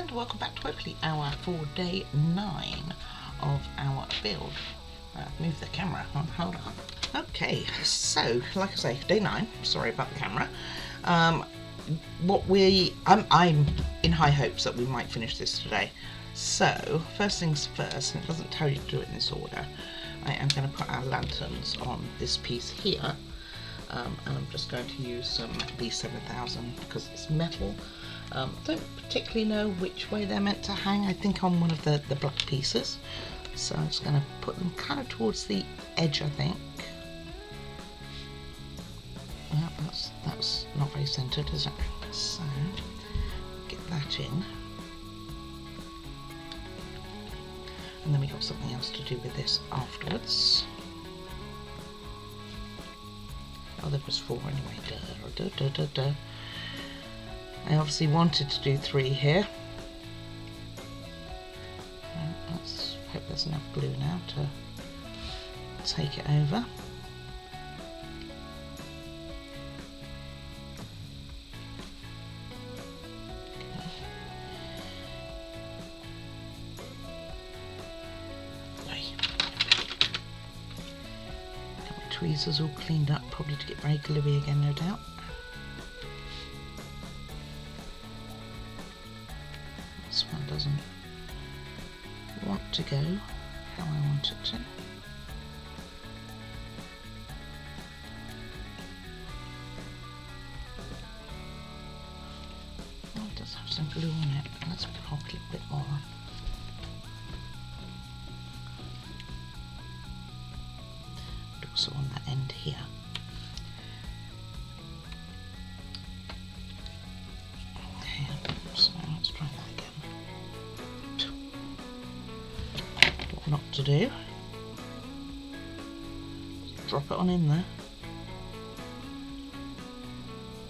and welcome back to hopefully our for day 9 of our build. Move the camera, hold on. Okay, so like I say, day 9, sorry about the camera. I'm in high hopes that we might finish this today. So first things first, and it doesn't tell you to do it in this order, I am going to put our lanterns on this piece here. And I'm just going to use some B7000 because it's metal. Don't particularly know which way they're meant to hang. I think on one of the black pieces. So I'm just going to put them kind of towards the edge, I think. Well, that's not very centered, is it? So get that in. And then we got something else to do with this afterwards. Oh, there was 4 anyway. I obviously wanted to do 3 here. Let's hope there's enough glue now to take it over. Tweezers all cleaned up, probably to get very gluey again, no doubt. This one doesn't want to go how I want it to. Oh, it does have some glue on it. Let's pop a little bit more on. Also on that end here. Okay, so let's try that again. What not to do? Just drop it on in there.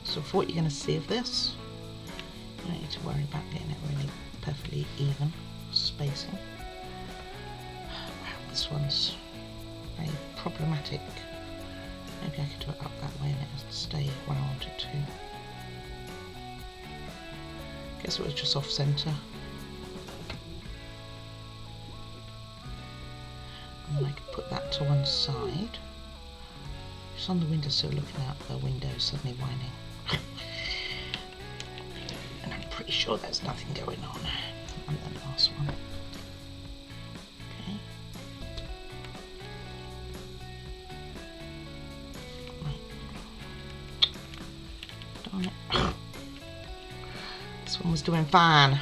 So for what you're going to see of this, you don't need to worry about getting it really perfectly even spacing. Wow, this one's very problematic. Maybe I could do it up that way and it has to stay where I want it to. Guess it was just off centre. And then I could put that to one side. Just on the windowsill, looking out the window, suddenly whining. And I'm pretty sure there's nothing going on. And then the last one. This one was doing fine. Okay.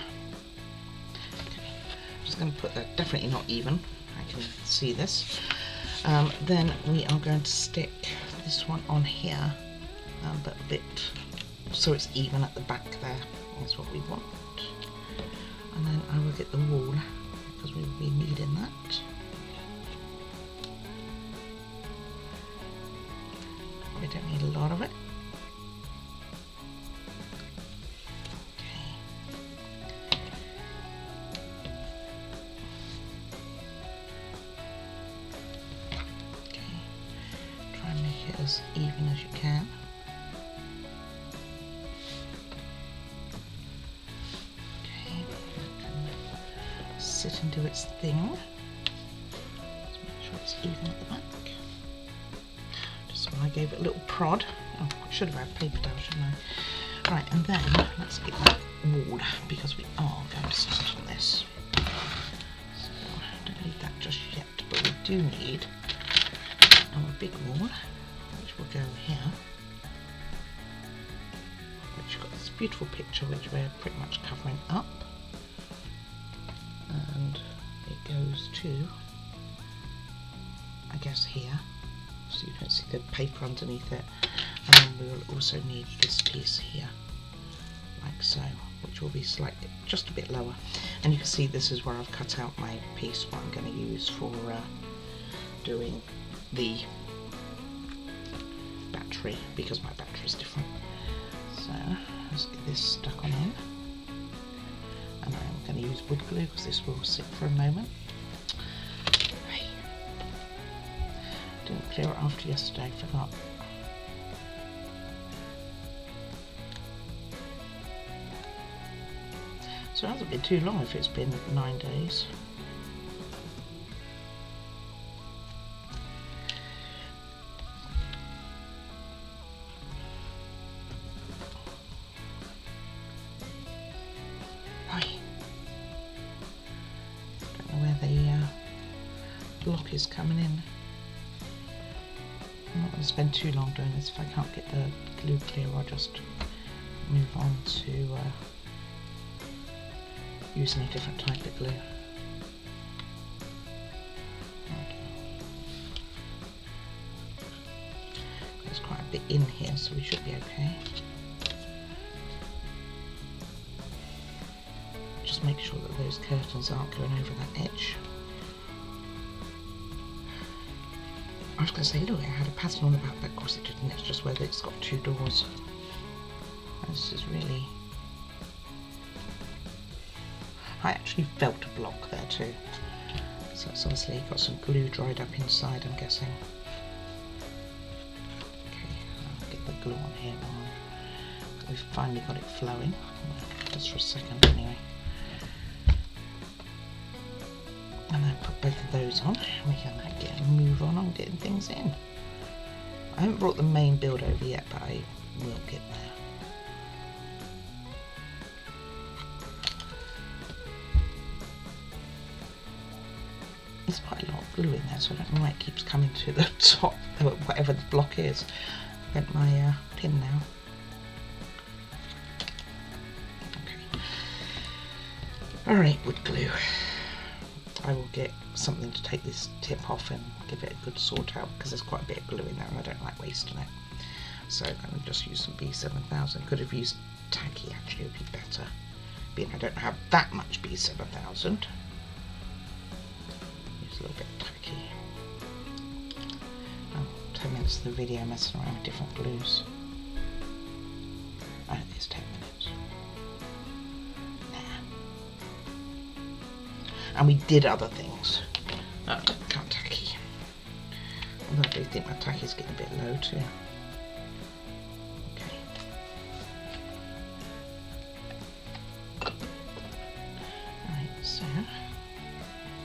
I'm just going to put that, definitely not even, I can see this. Then we are going to stick this one on here, but a bit so it's even at the back there. That's what we want. And then I will get the wall because we will be needing that. We don't need a lot of it. As even as you can. Okay, it can sit and do its thing. Let's make sure it's even at the back. Just when I gave it a little prod. Oh, I should have had paper towel, shouldn't I? Right, and then let's get that wall because we are going to start on this. So I don't need that just yet, but we do need our big wall. Will go here, which got this beautiful picture which we're pretty much covering up, and it goes to, I guess, here, so you don't see the paper underneath it. And then we will also need this piece here, like so, which will be slightly, just a bit lower. And you can see this is where I've cut out my piece, what I'm going to use for doing the battery, because my battery is different. So let's get this stuck on in, and I'm going to use wood glue because this will sit for a moment. Didn't clear it after yesterday, forgot. So So it hasn't been too long if it's been 9 days. Don't know where the block is coming in. I'm not going to spend too long doing this. If I can't get the glue clear, I'll just move on to using a different type of glue. There's quite a bit in here, so we should be okay. Just make sure that those curtains aren't going over that edge. I was going to say, look, it had a pattern on the back, but of course it didn't. It's just where it's got 2 doors. This is really... I actually felt a block there too. So it's obviously got some glue dried up inside, I'm guessing. Okay, I'll get the glue on here now. We've finally got it flowing. Just for a second anyway. And then put both of those on. We can get a move on getting things in. I haven't brought the main build over yet, but I will get there. There's quite a lot of glue in there, so I don't know why it keeps coming to the top, whatever the block is. I bent my pin now. Okay. Alright, wood glue. I will get something to take this tip off and give it a good sort out, because there's quite a bit of glue in there and I don't like wasting it. So I'm going to just use some B7000. Could have used tacky, actually, it would be better. Being I don't have that much B7000. Use a little bit of tacky. Oh, 10 minutes of the video messing around with different glues. Oh, it's 10 minutes. And we did other things. Oh, can't tacky. Although I do think my tacky is getting a bit low too. Okay. Right, so.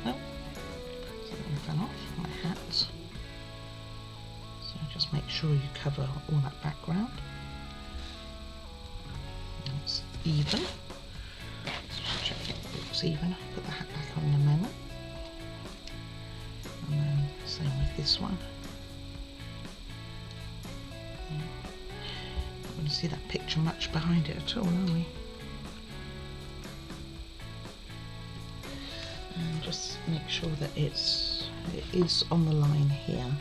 Oh, something fell off my hat. So just make sure you cover all that background. It's even. Check it looks even. Put the hat back on in a moment. And then same with this one. Not going to see that picture much behind it at all, are we? And just make sure that it is on the line here.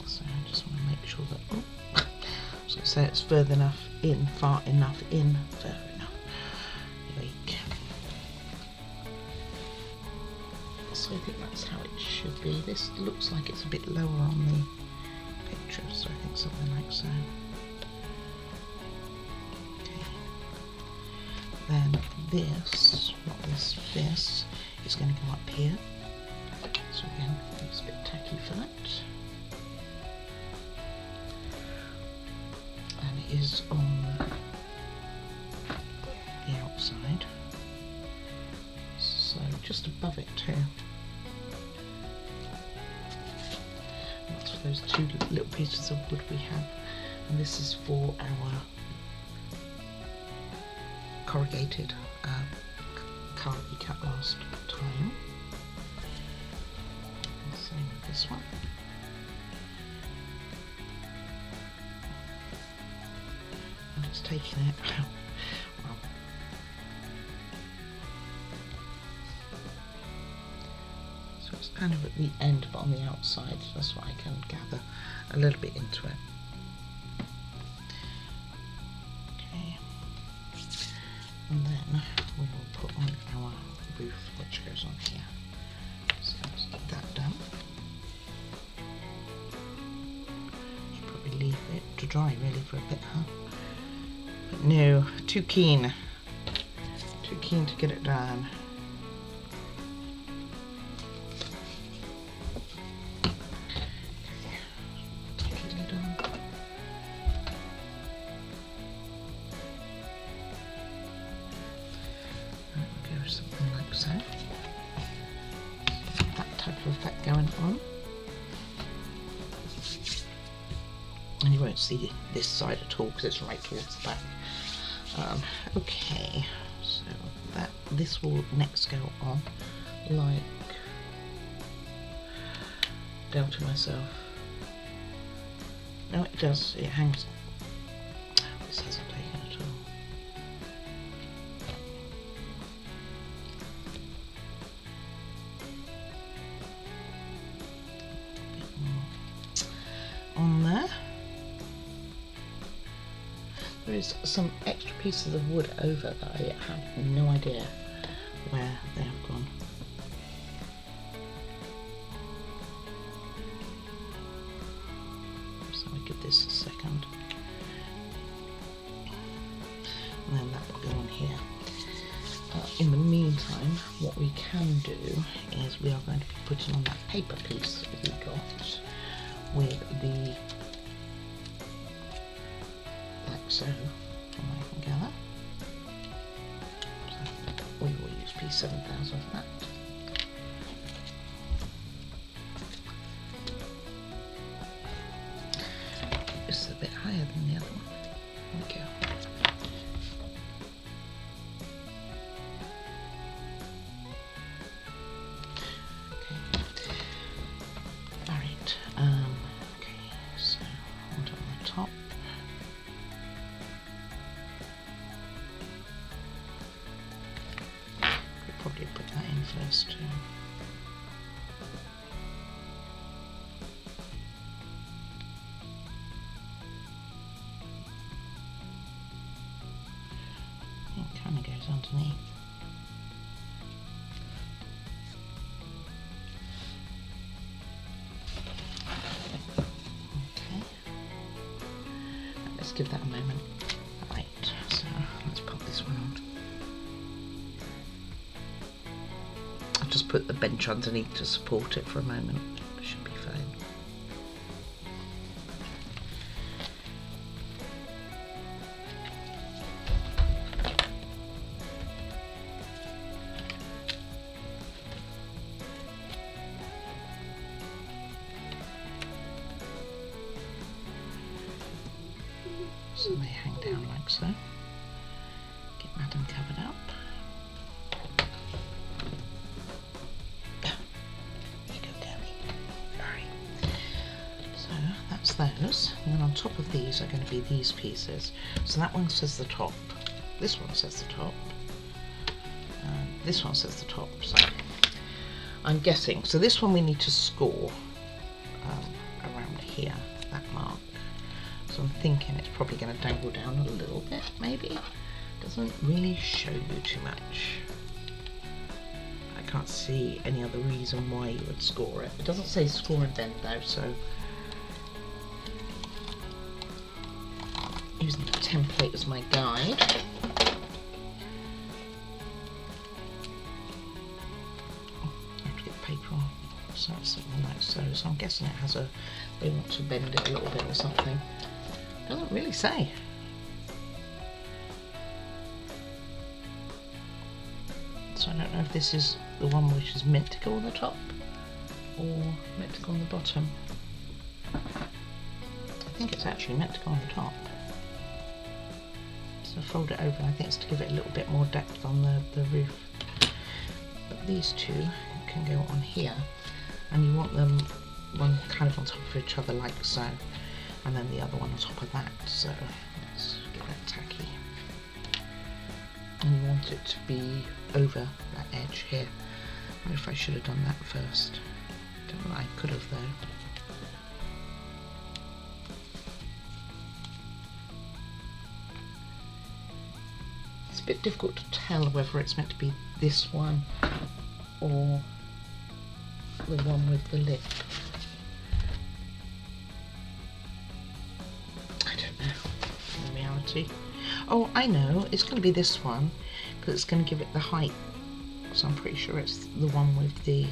So I just want to make sure that, oh, I was going to say it's further enough in, far enough in, further enough. Like. So I think that's how it should be. This looks like it's a bit lower on the picture, so I think something like so. Okay. Then this, what is this, is going to go up here. So again, it's a bit tacky for that. And it is on the outside. So just above it too. That's for those 2 little pieces of wood we have. And this is for our corrugated card we cut last time. And same with this one. I'm just taking it. Well, so it's kind of at the end but on the outside, that's what I can gather a little bit into it. Okay, and then we will put on our roof which goes on here. So let's get that done. Should probably leave it to dry really for a bit, huh? But no, too keen to get it done. something like so. That type of effect going on. And you won't see this side at all because it's right towards the back. Okay, so this will next go on like down to myself. No, it does. It hangs. This hasn't taken at all. A bit more on there. There is some extra pieces of wood over that I have no idea where they have gone. So I give this a second. And then that will go on here. In the meantime, what we can do is we are going to be putting on that paper piece we got with the so from what I can gather. So we will use P7000 for that. This is a bit higher than the other one. There we go. Okay. Alright, okay, so on the top. Probably put that in first too. It kind of goes underneath. Okay. Let's give that a moment. Right, so let's pop this one on. Just put the bench underneath to support it for a moment. It should be fine. So they hang down like so. Get Madam covered up. Those, and then on top of these are going to be these pieces. So that one says the top, this one says the top, this one says the top. So I'm guessing, so this one we need to score around here, that mark. So I'm thinking it's probably going to dangle down a little bit, maybe. Doesn't really show you too much. I can't see any other reason why you would score it. It doesn't say score and bend though, so using the template as my guide. Oh, I have to get the paper on. So it's something like so. So I'm guessing it has a, they want to bend it a little bit or something. Doesn't really say. So I don't know if this is the one which is meant to go on the top or meant to go on the bottom. I think it's actually meant to go on the top. So fold it over, I think it's to give it a little bit more depth on the roof. But these two can go on here, and you want them one kind of on top of each other like so, and then the other one on top of that. So let's get that tacky. And you want it to be over that edge here. I wonder if I should have done that first. Don't know, I could have though. It's a bit difficult to tell whether it's meant to be this one or the one with the lip. I don't know, in reality. Oh, I know, it's going to be this one, because it's going to give it the height. So I'm pretty sure it's the one with the...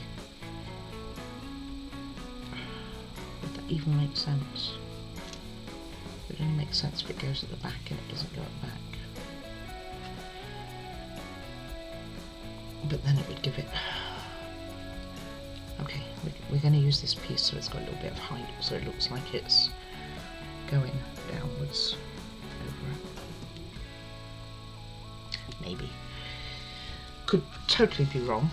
Would that even make sense? It only makes sense if it goes at the back and it doesn't go at the back. but then it would give it. Okay, we're going to use this piece so it's got a little bit of height, so it looks like it's going downwards over it. Maybe. Could totally be wrong.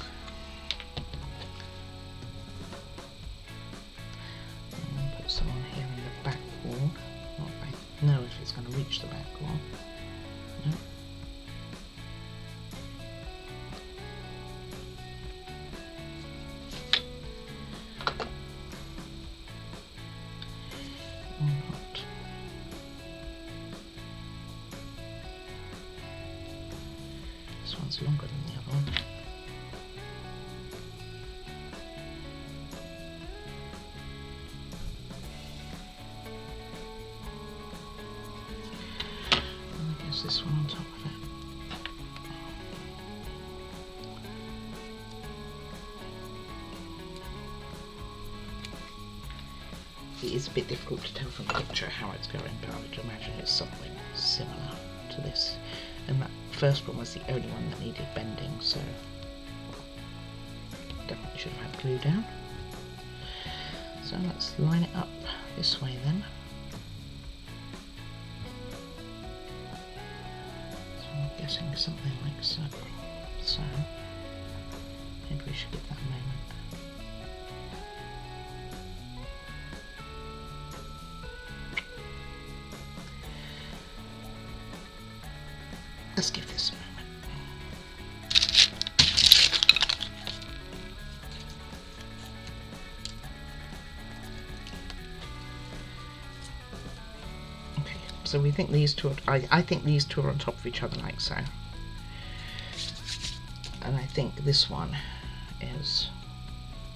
Put some on here in the back wall. Not I know if it's going to reach the back wall. No. Or not. This one's longer than the other one. This one on top of it. It is a bit difficult to tell from the picture how it's going, but I would imagine it's something similar to this. And that first one was the only one that needed bending, so definitely should have had glue down. So let's line it up this way then. Guessing something like so. So maybe we should give that a moment. Let's give this a moment. So we think these two are, I think these two are on top of each other like so. And I think this one is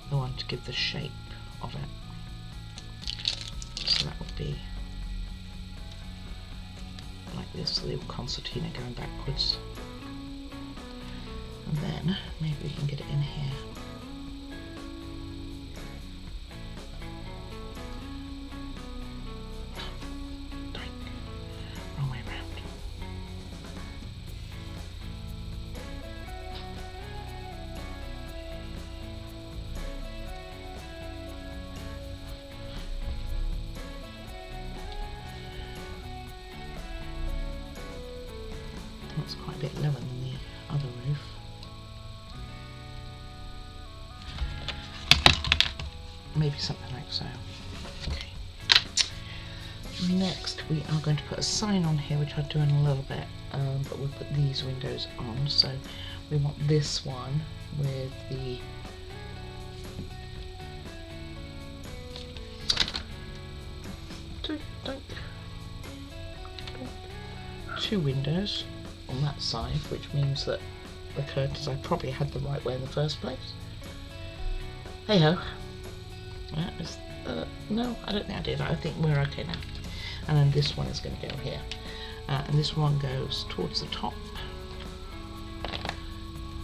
the one to give the shape of it. So that would be like this, the little concertina going backwards. And then maybe we can get it in here. That's quite a bit lower than the other roof. Maybe something like so. Okay. Next we are going to put a sign on here, which I'll do in a little bit, but we'll put these windows on. So we want this one with the two windows on that side, which means that the curtains I probably had the right way in the first place. Hey ho. No, I don't think I did. I think we're okay now. And then this one is going to go here. And this one goes towards the top.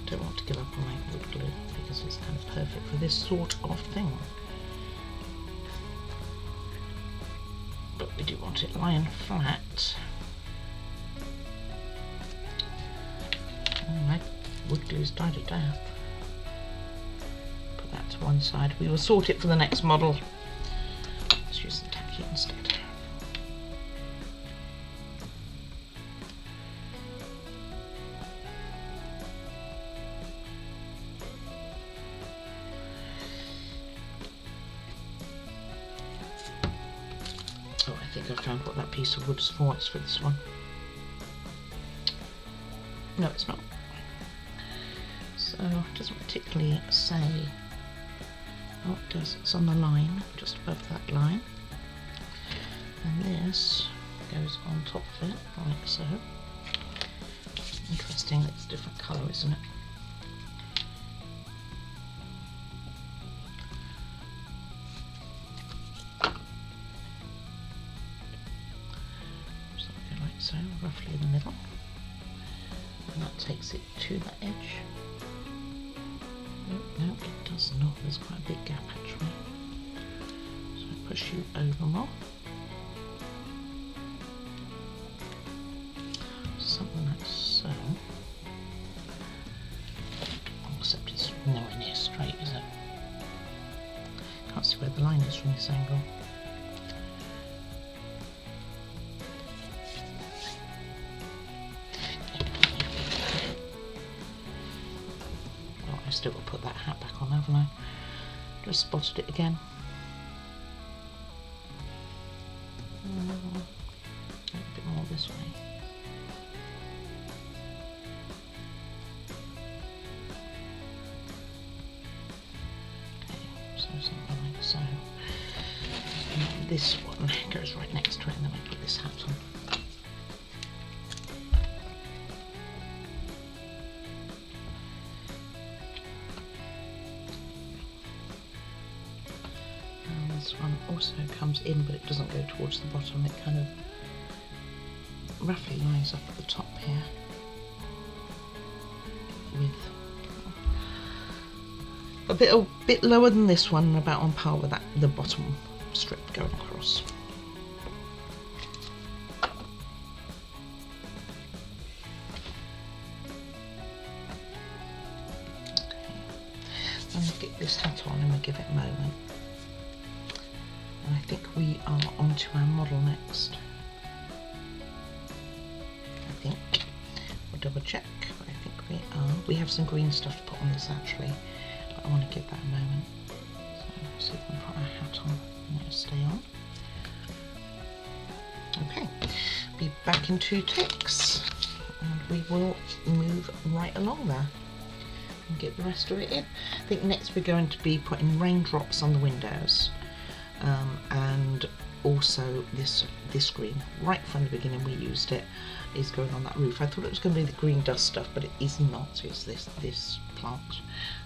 Don't want to give up on my wood glue because it's kind of perfect for this sort of thing. But we do want it lying flat. My wood glue is dyed to death. Put that to one side. We will sort it for the next model. Let's use the tacky instead. Oh, I think I found what that piece of wood's for. It's for this one. No, it's not. So it doesn't particularly say. Oh, it does. It's on the line, just above that line. And this goes on top of it, like so. Interesting, it's a different colour, isn't it? So go like so, roughly in the middle. And that takes it to the edge. No, it does not. There's quite a big gap actually. So I push you over more. Something like so. nowhere near straight, is it? Can't see where the line is from this angle. Oh, I still got to put that hat back on, haven't I? Just spotted it again. A bit more this way. Something like so. And this one goes right next to it, and then I put this hat on. And this one also comes in, but it doesn't go towards the bottom. It kind of roughly lines up at the top here with a bit lower than this one, and about on par with that, the bottom strip going across. Okay, I'm going to get this hat on and we'll give it a moment. And I think we are onto our model next. I think we'll double check, but I think we are. We have some green stuff to put on this actually. I want to give that a moment. So let's see if we can put our hat on and it'll stay on. Okay, be back in 2 ticks and we will move right along there and get the rest of it in. I think next we're going to be putting raindrops on the windows, and also this green right from the beginning we used it is going on that roof. I thought it was going to be the green dust stuff, but it is not. It's this plant.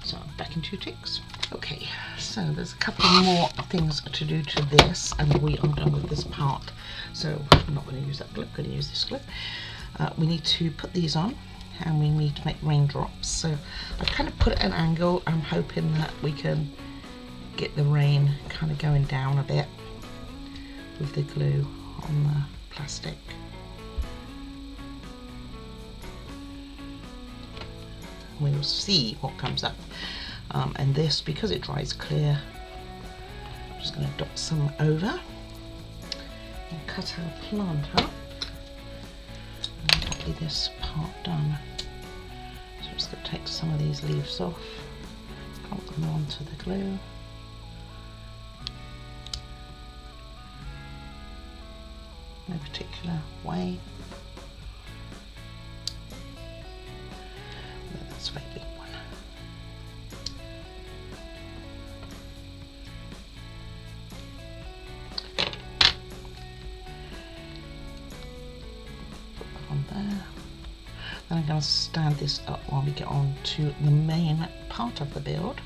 So I'm back in 2 ticks. Okay, so there's a couple more things to do to this, and we are done with this part. So I'm not going to use that glue. I'm going to use this glue. We need to put these on, and we need to make raindrops. So I've kind of put it at an angle. I'm hoping that we can get the rain kind of going down a bit with the glue on the plastic. We'll see what comes up. And this, because it dries clear, I'm just going to dot some over and cut our plant up. And that'll be this part done. So I'm just going to take some of these leaves off, put them onto the glue. No particular way. That's a very big one. Put that on there. Then I'm going to stand this up while we get on to the main part of the build,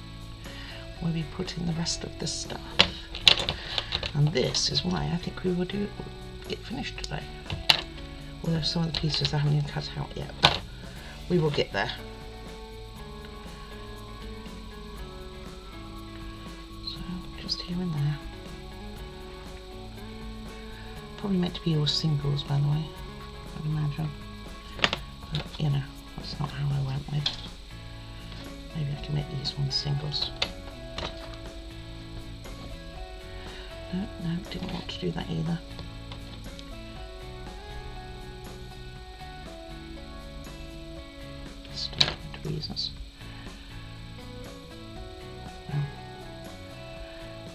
where we put in the rest of the stuff. And this is why I think we will get finished today. Although some of the pieces I haven't even cut out yet, but we will get there. So just here and there. Probably meant to be all singles, by the way, I'd imagine. But you know, that's not how I went with. Maybe I can make these ones singles. No, didn't want to do that either. Stupid reasons. Well,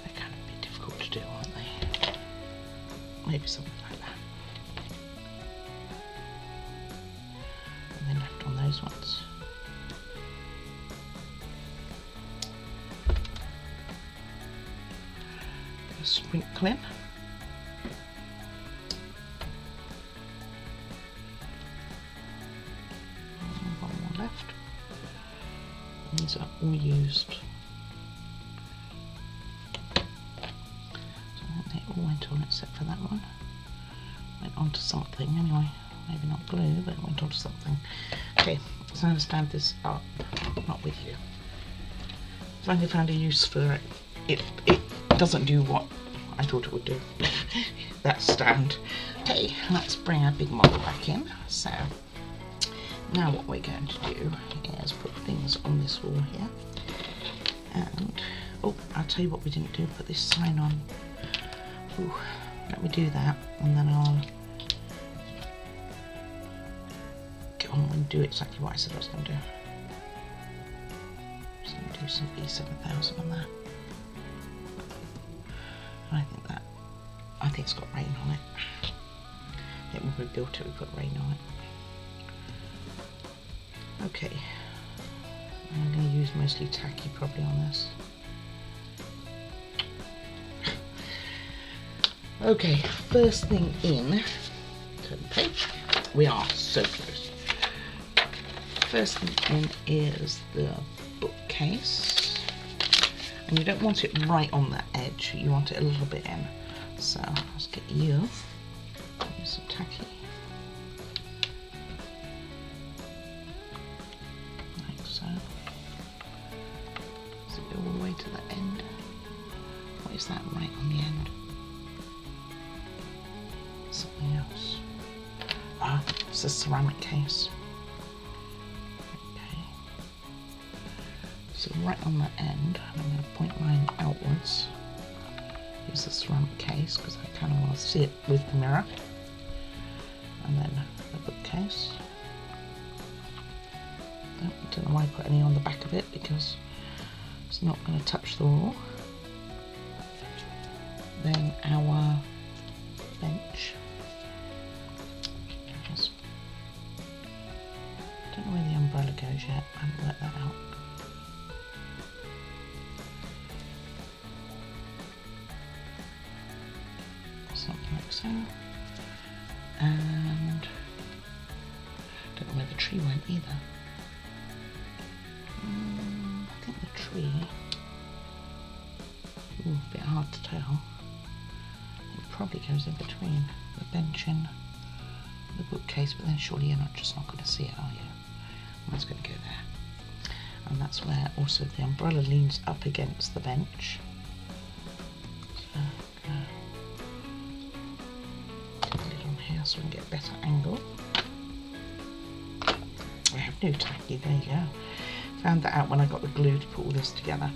they're kind of a bit difficult to do, aren't they? Maybe something like that. And then left on those ones. Sprinkling. One more left. These are all used. So I think they all went on except for that one. Went onto something anyway. Maybe not glue, but it went onto something. Okay, so I'm going to stand this up, not with you. Finally found a use for it. It doesn't do what I thought it would do. That stand. Okay, let's bring our big model back in. So now what we're going to do is put things on this wall here. And, oh, I'll tell you what we didn't do, put this sign on. Ooh, let me do that, and then I'll get on and do exactly what I said I was going to do. Just going to do some B7000 on there. And I think it's got rain on it. I think when we built it, we put rain on it. Okay, I'm going to use mostly tacky probably on this. Okay, first thing in, turn the page, we are so close. First thing in is the bookcase, and you don't want it right on the edge, you want it a little bit in. So let's get you, use some tacky. Like so. So go all the way to the end. What is that right on the end? Something else. Ah, it's a ceramic case. Okay. So right on the end, I'm going to point mine outwards. Use the ceramic case because I kind of want to see it with the mirror. And then the bookcase. I don't know why I put any on the back of it because it's not going to touch the wall. Then our bench. I don't know where the umbrella goes yet, I haven't worked that out. Something like so. And I don't know where the tree went either. I think the tree, a bit hard to tell. It probably goes in between the bench and the bookcase, but then surely you're just not going to see it, are you? Mine's going to go there. And that's where also the umbrella leans up against the bench. So put the lid on here so we can get a better angle. I have no tacky, there you go. Found that out when I got the glue to put all this together.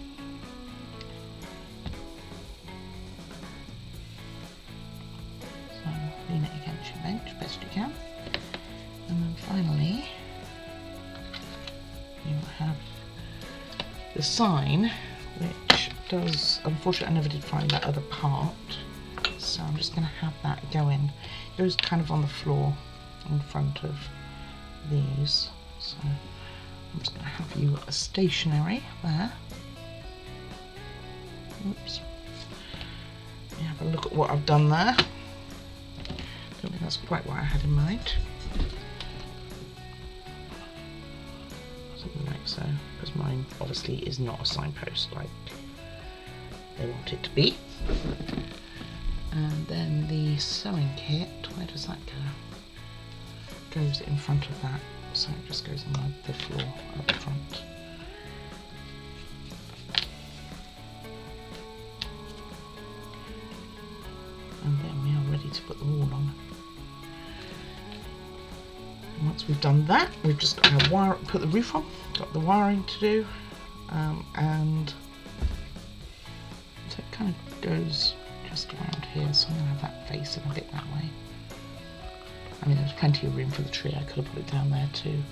So lean it against your bench best you can. And then finally you have the sign, which does, unfortunately I never did find that other part, so I'm just going to have that go in. It goes kind of on the floor in front of these, so I'm just going to have you stationary there. Oops. You have a look at what I've done there. Don't think that's quite what I had in mind. Something like so, because mine obviously is not a signpost like they want it to be. And then the sewing kit, where does that go? Goes in front of that, so it just goes on the floor up front. And then we are ready to put the wall on. And once we've done that, we've just got our put the roof on, got the wiring to do, and so it kind of goes just around here, so I'm going to have that facing a bit that way. I mean, there's plenty of room for the tree, I could have put it down there too.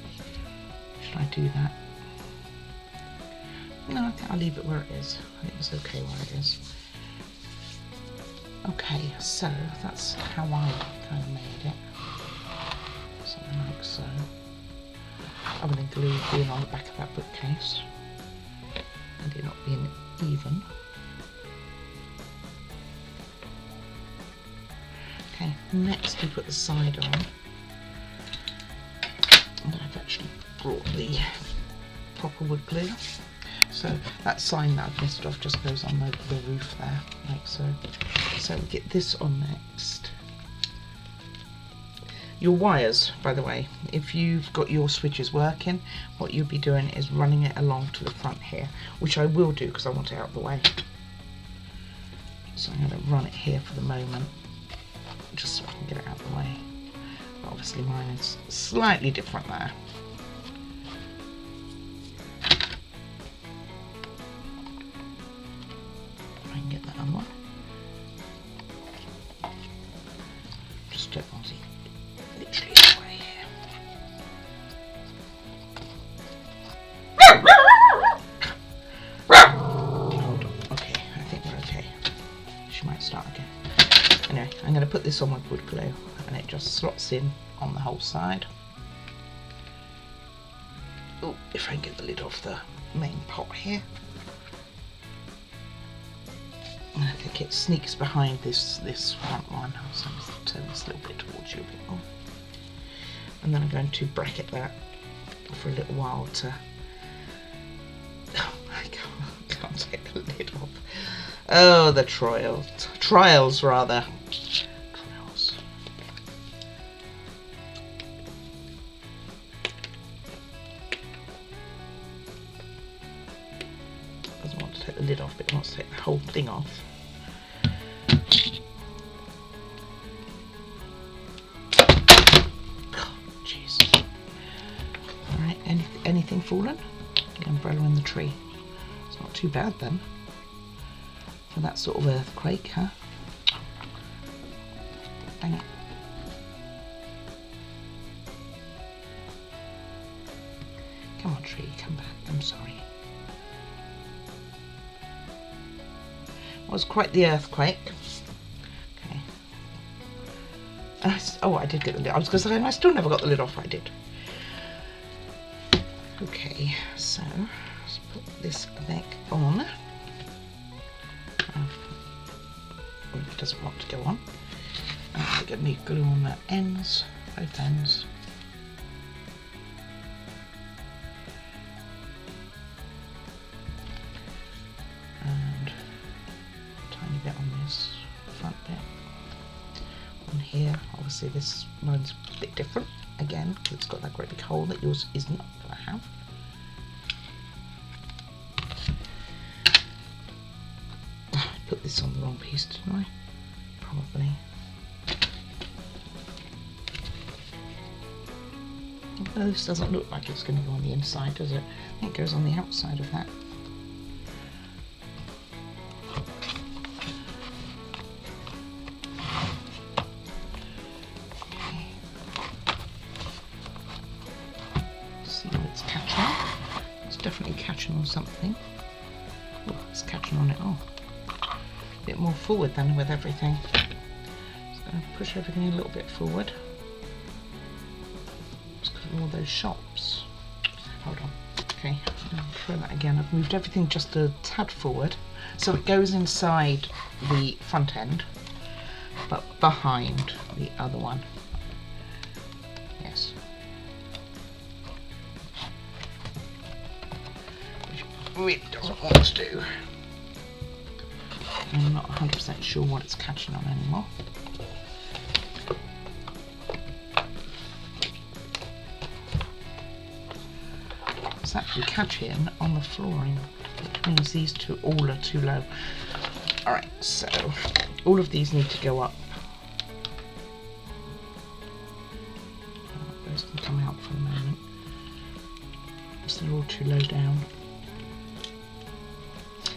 Should I do that? No, I think I'll leave it where it is. I think it's okay where it is. Okay, so that's how I kind of made it. Something like so. Other than glue being on the back of that bookcase and it not being even. Okay, next we put the side on. And I've actually brought the proper wood glue. So that sign that I've missed off just goes on the roof there, like so. So we get this on next. Your wires, by the way, if you've got your switches working, what you'll be doing is running it along to the front here, which I will do because I want it out of the way. So I'm going to run it here for the moment, just so I can get it out of the way. But obviously mine is slightly different there. to put this on with wood glue, and it just slots in on the whole side. Oh, if I can get the lid off the main pot here. And I think it sneaks behind this front one, so I'll turn this a little bit towards you a bit more. And then I'm going to bracket that for a little while to... Oh, I can't take the lid off. Oh, the trials rather. Trials. Doesn't want to take the lid off, but it wants to take the whole thing off. Jeez. All right. Anything fallen? The umbrella in the tree. It's not too bad then. For that sort of earthquake, huh? Dang it. Come on, tree, come back. I'm sorry. It was quite the earthquake. Okay. Oh, I did get the lid. I was going to say, I still never got the lid off. I did. Okay, so let's put this back on. It doesn't want to go on. I'm going to need glue on the ends, both ends. And a tiny bit on this front bit. On here, obviously this mine's a bit different again, because it's got that great big hole that yours is not going to have. Put this on the wrong piece, didn't I? Probably. Although this doesn't look like it's going to go on the inside, does it? I think it goes on the outside of that. Okay. See what it's catching on. It's definitely catching on something. Oh, it's catching on it all. Bit more forward than with everything. Just going to push everything a little bit forward. Just because of all those shops. Hold on. Okay, I'll try that again. I've moved everything just a tad forward, so it goes inside the front end, but behind the other one. Yes. Which it really doesn't want to do. I'm not 100% sure what it's catching on anymore. It's actually catching on the flooring, which means these two all are too low. Alright, so all of these need to go up. Those can come out for the moment, because they're all too low down.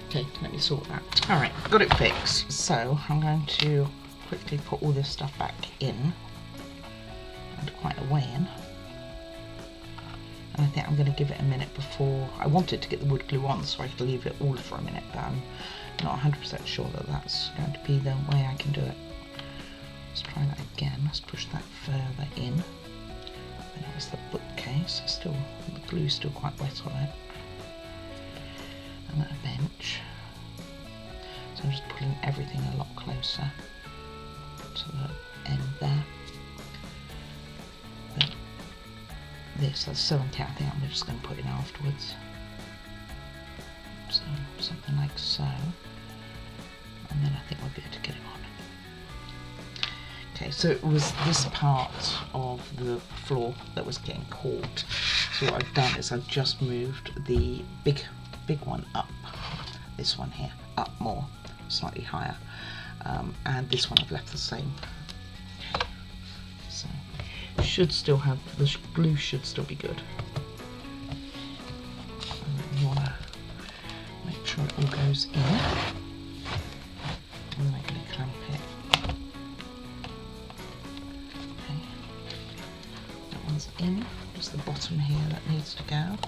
Okay, let me sort that. Alright, got it fixed. So I'm going to quickly put all this stuff back in, and quite a way in. And I think I'm going to give it a minute before. I wanted to get the wood glue on so I could leave it all for a minute, but I'm not 100% sure that that's going to be the way I can do it. Let's try that again. Let's push that further in. And that was the bookcase. It's still, the glue's still quite wet on it. And a bench. So I'm just pulling everything a lot closer to the end there. But this, that's so okay, I think I'm just going to put in afterwards. So something like so. And then I think we'll be able to get it on. Okay, so it was this part of the floor that was getting caught. So what I've done is I've just moved the big one up, this one here, up more, slightly higher, and this one I've left the same. Okay. So should still have, the glue should still be good. And you want to make sure it all goes in, and then I'm going to clamp it. Okay, that one's in, just the bottom here that needs to go.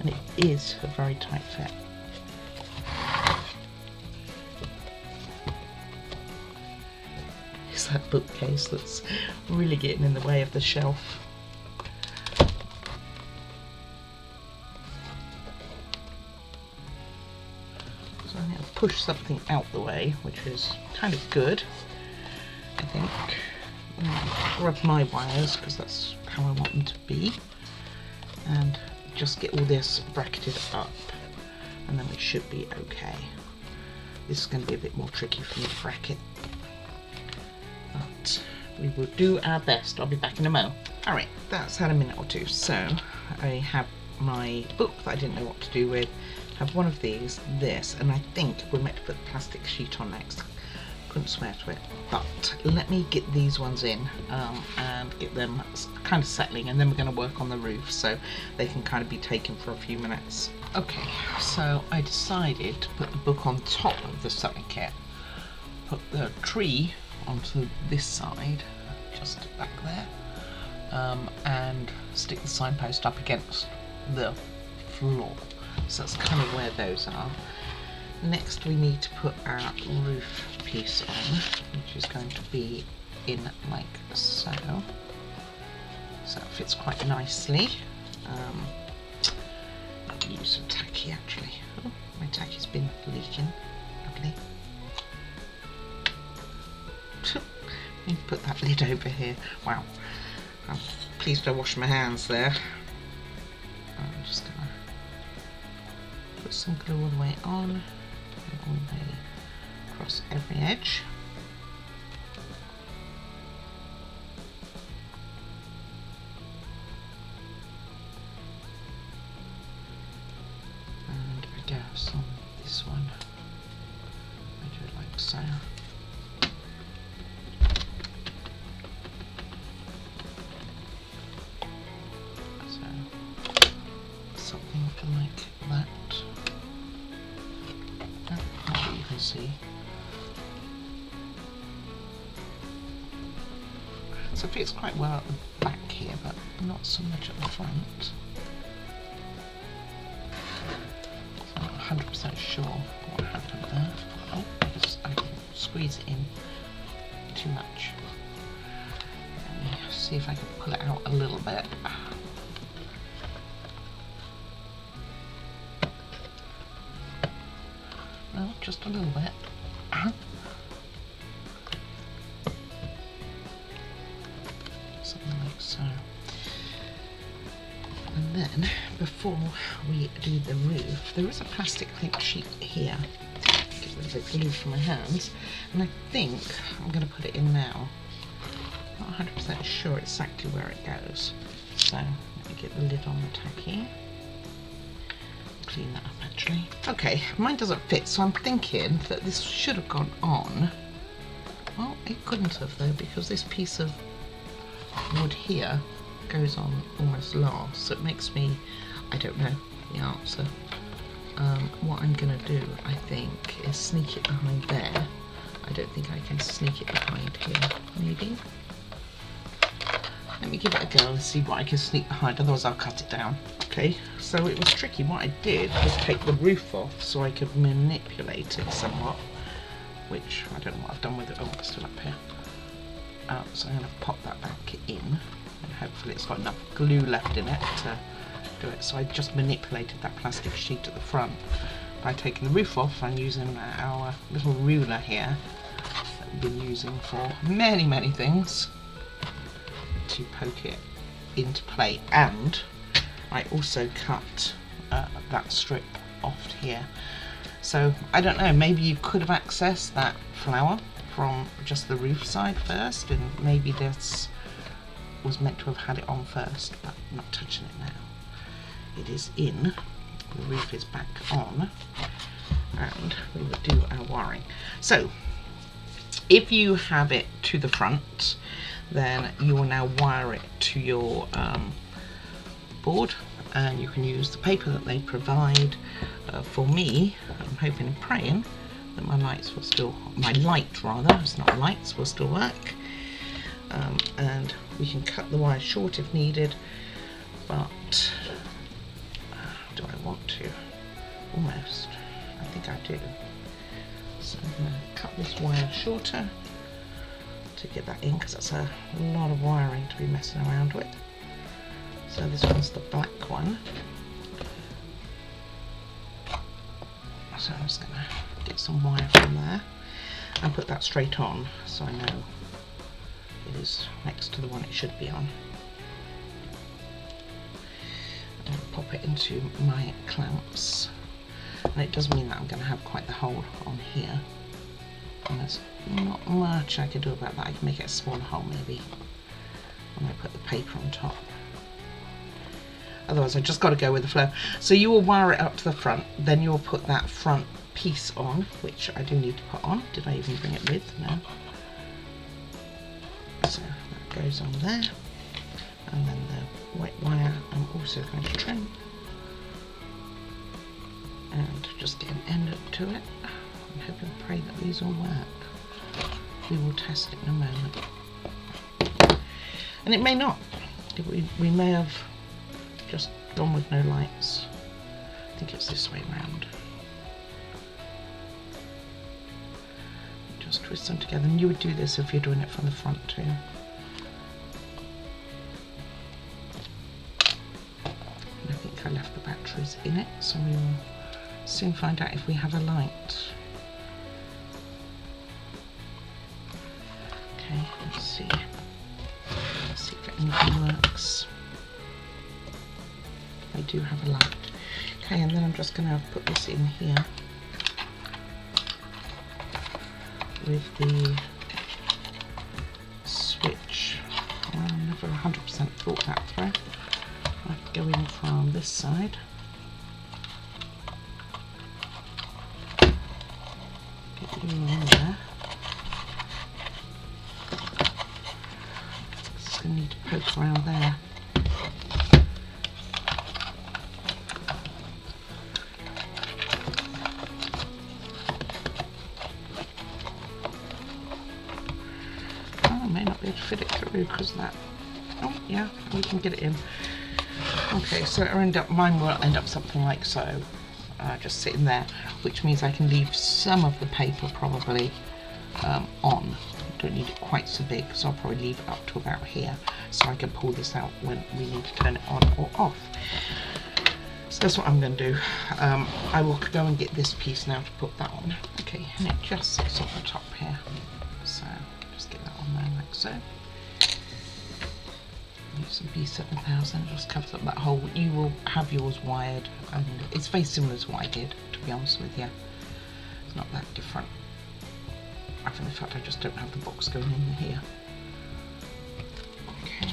And it is a very tight fit. that bookcase that's really getting in the way of the shelf. So I'm going to push something out the way, which is kind of good, I think. Grab my wires because that's how I want them to be, and just get all this bracketed up, and then we should be okay. This is going to be a bit more tricky for me to bracket, but we will do our best. I'll be back in a mo. Alright, that's had a minute or two. So I have my book that I didn't know what to do with, have one of these, this, and I think we're meant to put the plastic sheet on next. Couldn't swear to it, but let me get these ones in and get them kind of settling, and then we're going to work on the roof so they can kind of be taken for a few minutes. Okay, so I decided to put the book on top of the sewing kit, put the tree onto this side, just back there, and stick the signpost up against the floor. So that's kind of where those are. Next we need to put our roof piece on, which is going to be in like so. So it fits quite nicely. I'll use some tacky actually. Oh, my tacky's been leaking. Lovely. Let me put that lid over here. Wow. I'm pleased I washed my hands there. I'm just gonna put some glue all the way on. All the way across every edge. And I guess on this one I do it like so. So something like that. You can see. So it fits quite well at the back here, but not so much at the front. So I'm not 100% sure what happened there. Oh, I can squeeze it in too much. Let me see if I can pull it out a little bit. No, just a little bit. Something like so. And then, before we do the roof, there is a plastic thick sheet here. Get rid of the glue from my hands. And I think I'm going to put it in now. Not 100% sure exactly where it goes. So, let me get the lid on the tacky. Clean that up actually. Okay, mine doesn't fit, so I'm thinking that this should have gone on. Well, it couldn't have though, because this piece of wood here goes on almost last, so it makes me, I don't know the answer. What I'm gonna do, I think, is sneak it behind there. I don't think I can sneak it behind here, maybe. Let me give it a go and see what I can sneak behind, otherwise I'll cut it down. Okay, so it was tricky. What I did was take the roof off so I could manipulate it somewhat, which I don't know what I've done with it. Oh, it's still up here. So I'm going to pop that back in, and hopefully it's got enough glue left in it to do it. So I just manipulated that plastic sheet at the front by taking the roof off and using our little ruler here that we've been using for many, many things to poke it into play. And I also cut that strip off here. So I don't know, maybe you could have accessed that flower from just the roof side first, and maybe this was meant to have had it on first, but I'm not touching it now. It is in, the roof is back on, and we will do our wiring. So if you have it to the front, then you will now wire it to your board, and you can use the paper that they provide. For me, I'm hoping and praying that my lights will still, my light rather, it's not lights, will still work. And we can cut the wire short if needed, but do I want to? Almost. I think I do. So I'm going to cut this wire shorter to get that in, because that's a lot of wiring to be messing around with. So this one's the black one. So I'm just going to get some wire from there and put that straight on, so I know it is next to the one it should be on. And pop it into my clamps, and it does mean that I'm going to have quite the hole on here, and there's not much I can do about that. I can make it a smaller hole maybe when I put the paper on top. Otherwise I just got to go with the flow. So you will wire it up to the front, then you'll put that front piece on, which I do need to put on. Did I even bring it with? No. So that goes on there, and then the white wire I'm also going to trim and just get an end to it. I hope and pray that these all work. We will test it in a moment. And it may not. We may have just gone with no lights. I think it's this way round. Just twist them together, and you would do this if you're doing it from the front too. And I think I left the batteries in it, so we will soon find out if we have a light. Okay, let's see. Let's see if anything works. I do have a light. Okay, and then I'm just going to put this in here with the switch. I never 100% thought that through. I have to go in from this side. Get you in there. Just going to need to poke around there. Fit it through because that, oh yeah, we can get it in. Okay, so mine will end up something like so, just sitting there, which means I can leave some of the paper probably on. Don't need it quite so big, so I'll probably leave it up to about here, so I can pull this out when we need to turn it on or off. So that's what I'm going to do. I will go and get this piece now to put that on. Okay, and it just sits on the top here, so just get that on there like so. Some B7000, just covers up that hole. You will have yours wired, and it's very similar to what I did, to be honest with you. It's not that different. I think the fact I just don't have the box going in here. Okay.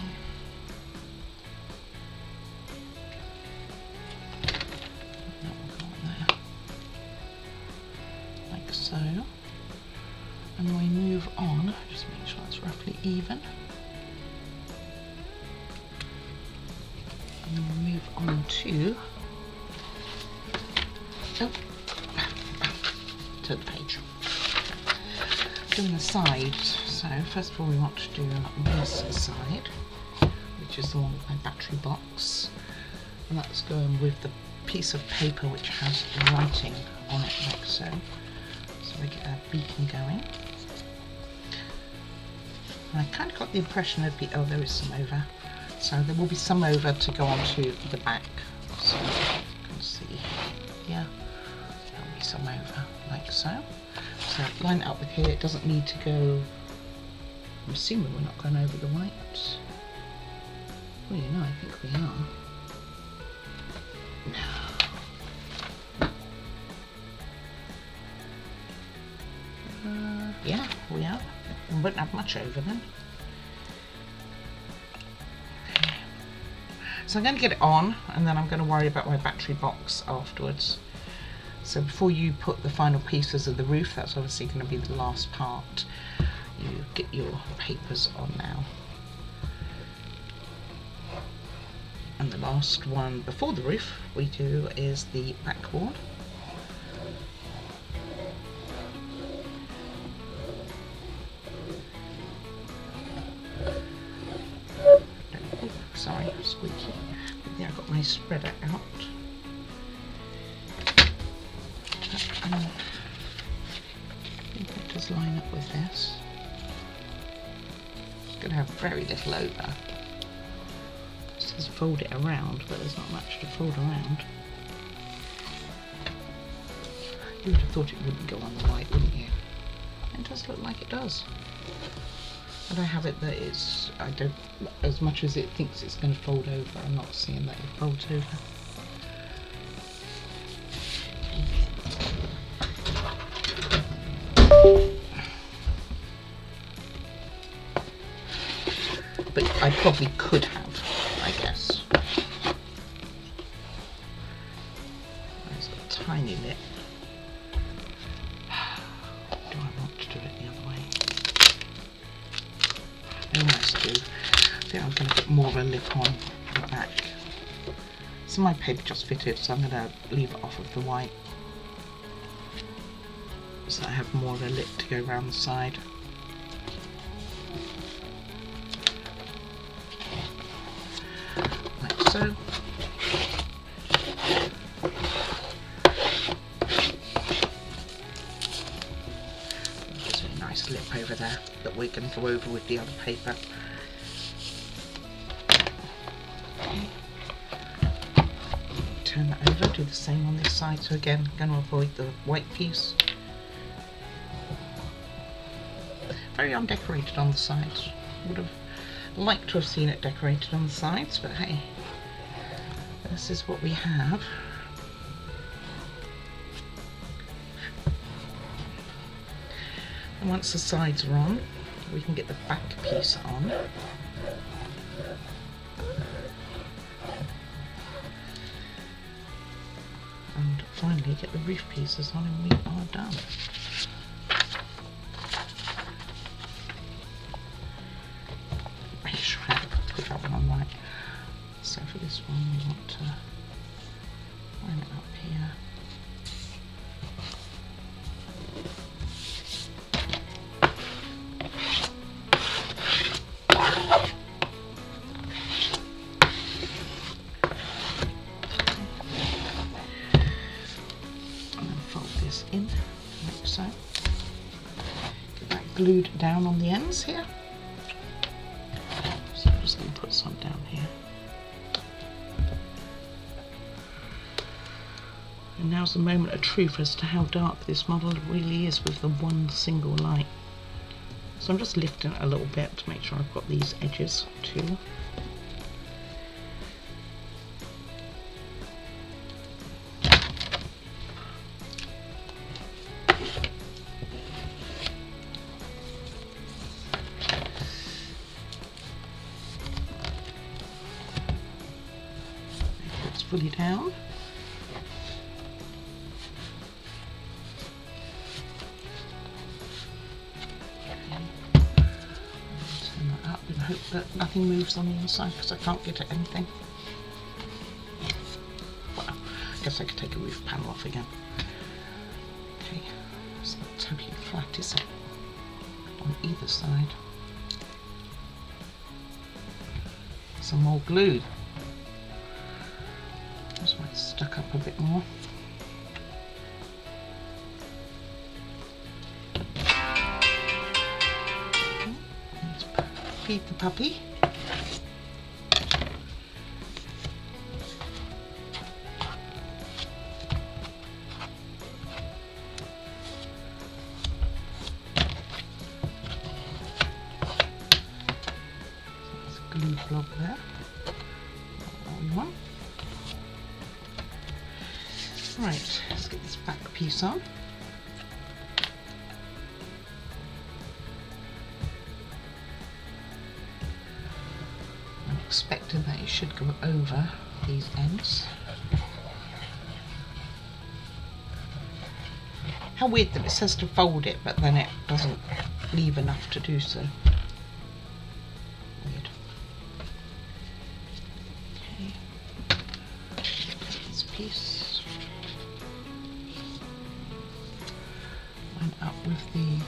That will go on there. Like so. And when we move on, just make sure that's roughly even. And then we'll move on to the page. Doing the sides. So first of all we want to do this side, which is the one with my battery box, and that's going with the piece of paper which has writing on it like so. So we get our beacon going. And I kind of got the impression there'd be, oh, there is some over. So there will be some over to go onto the back. So you can see here, there will be some over like so. So line it up with here. It doesn't need to go, I'm assuming we're not going over the white. Well, you know, I think we are. No. Yeah, we are. We won't have much over then. So I'm going to get it on, and then I'm going to worry about my battery box afterwards. So before you put the final pieces of the roof, that's obviously going to be the last part, you get your papers on now. And the last one before the roof we do is the backboard. Sorry, squeaky. But yeah, I've got my spreader out. I think it does line up with this. going to have very little over. It says fold it around, but there's not much to fold around. You would have thought it wouldn't go on the white, wouldn't you? It does look like it does. But I have it that it's, I don't, as much as it thinks it's going to fold over, I'm not seeing that it folds over. But I probably could have, I guess. It's got a tiny lip. Do I want to do it the other way? I almost do. I think I'm going to put more of a lip on the back. So my paper just fitted, so I'm going to leave it off of the white. So I have more of a lip to go around the side. Like so. There's a nice lip over there that we're going to go over with the other paper. Okay. Turn that over, do the same on this side. So again, I'm going to avoid the white piece. Very undecorated on the sides. Would have liked to have seen it decorated on the sides, but hey, this is what we have. And once the sides are on, we can get the back piece on. And finally get the roof pieces on, and we are done. So for this one we want to line it up here. And then fold this in like so. Get that glued down on the ends here. So I'm just going to put some down here. And now's the moment of truth as to how dark this model really is with the one single light. So I'm just lifting it a little bit to make sure I've got these edges too. It's fully down. Hope that nothing moves on the inside because I can't get at anything. Well, I guess I could take a roof panel off again. Okay, it's not totally flat, is it? On either side. Some more glue. That's why it's stuck up a bit more. Feed the puppy. There's a glue blob there. One. Right, let's get this back piece on. Expecting that it should go over these ends. How weird that it says to fold it, but then it doesn't leave enough to do so. Weird. Okay. This piece. Line up with the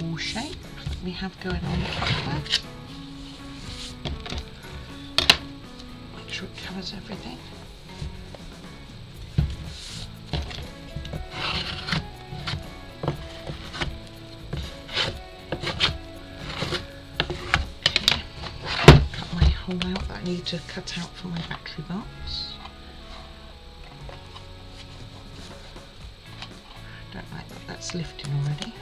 wall shape that we have going on the top there. It covers everything. hole out that I need to cut out for my battery box. Don't like that that's lifting already.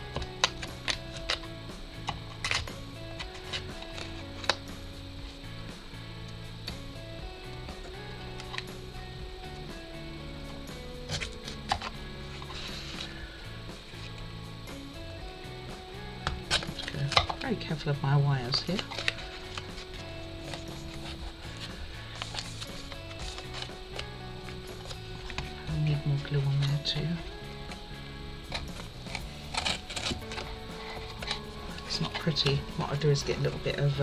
Very careful of my wires here. I need more glue on there too. It's not pretty. What I do is get a little bit of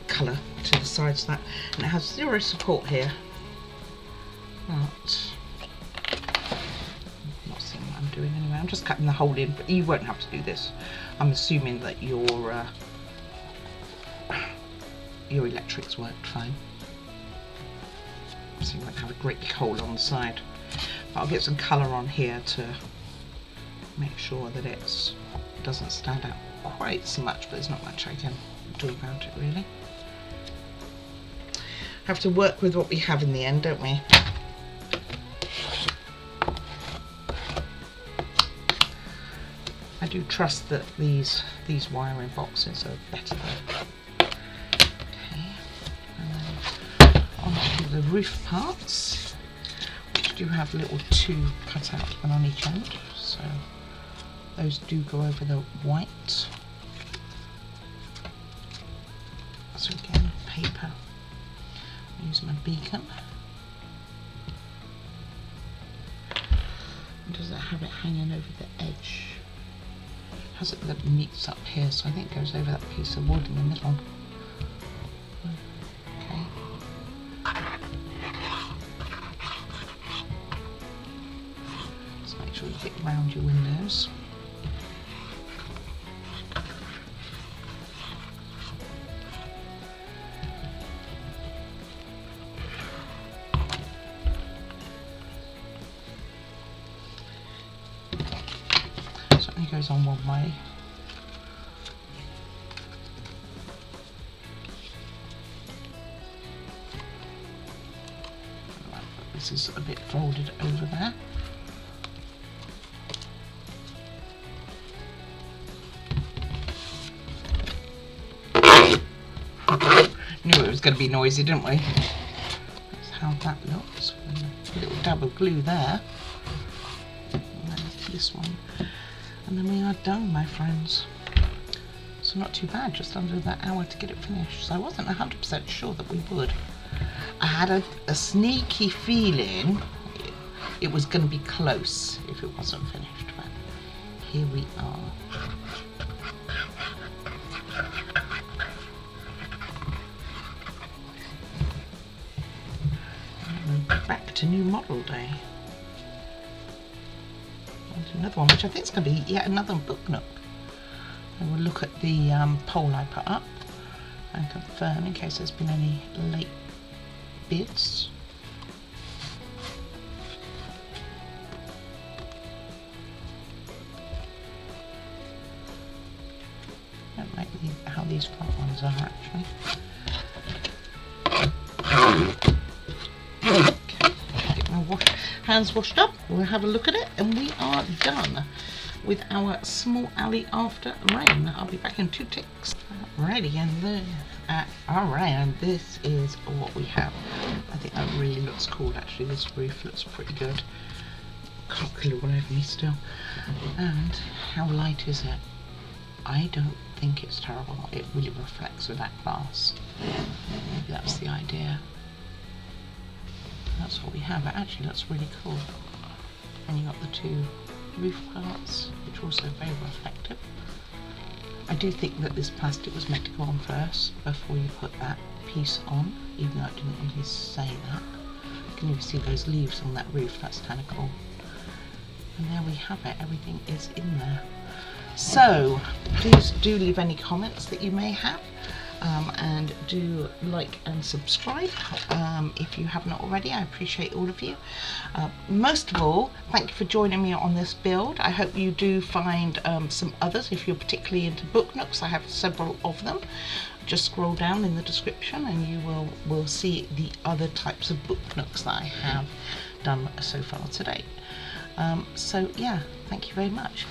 colour to the sides of that, and it has zero support here. But doing anyway. I'm just cutting the hole in, but you won't have to do this. I'm assuming that your electrics worked fine, so you won't have a great big hole on the side. But I'll get some colour on here to make sure that it doesn't stand out quite so much, but there's not much I can do about it really. Have to work with what we have in the end, don't we? I do trust that these wiring boxes are better. Okay, and then onto the roof parts, which do have little two cut out on each end, so those do go over the white. So again, paper. I use my beacon. And does it have it hanging over the edge? Has it that meets up here, so I think it goes over that piece of wood in the middle. Okay. Just make sure you get around your windows. Goes on one way. This is a bit folded over there. Knew it was going to be noisy, didn't we? That's how that looks. A little dab of glue there. And then this one. And then we are done, my friends. So not too bad, just under that hour to get it finished. So I wasn't 100% sure that we would. I had a sneaky feeling it was going to be close if it wasn't finished, but here we are. And back to new model day. Another one, which I think is going to be yet another book nook. And we'll look at the poll I put up and confirm in case there's been any late bids. I don't like how these front ones are actually. Hands washed up, we'll have a look at it, and we are done with our small alley after rain. I'll be back in 2 ticks. Alrighty, alright, and this is what we have. I think that really looks cool actually. This roof looks pretty good. Got glue all over me still. And how light is it? I don't think it's terrible. It really reflects with that glass. Maybe that's the idea. That's what we have. It actually looks really cool. And you got the 2 roof parts, which are also very reflective. I do think that this plastic was meant to go on first before you put that piece on, even though it didn't really say that. You can even see those leaves on that roof. That's kind of cool. And there we have it. Everything is in there. So please do leave any comments that you may have. and do like and subscribe if you haven't already. I appreciate all of you. Most of all, thank you for joining me on this build. I hope you do find some others if you're particularly into book nooks. I have several of them. Just scroll down in the description and you will see the other types of book nooks that I have done so far today. So yeah, thank you very much.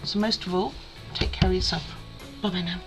So most of all, take care of yourself. Bye bye now.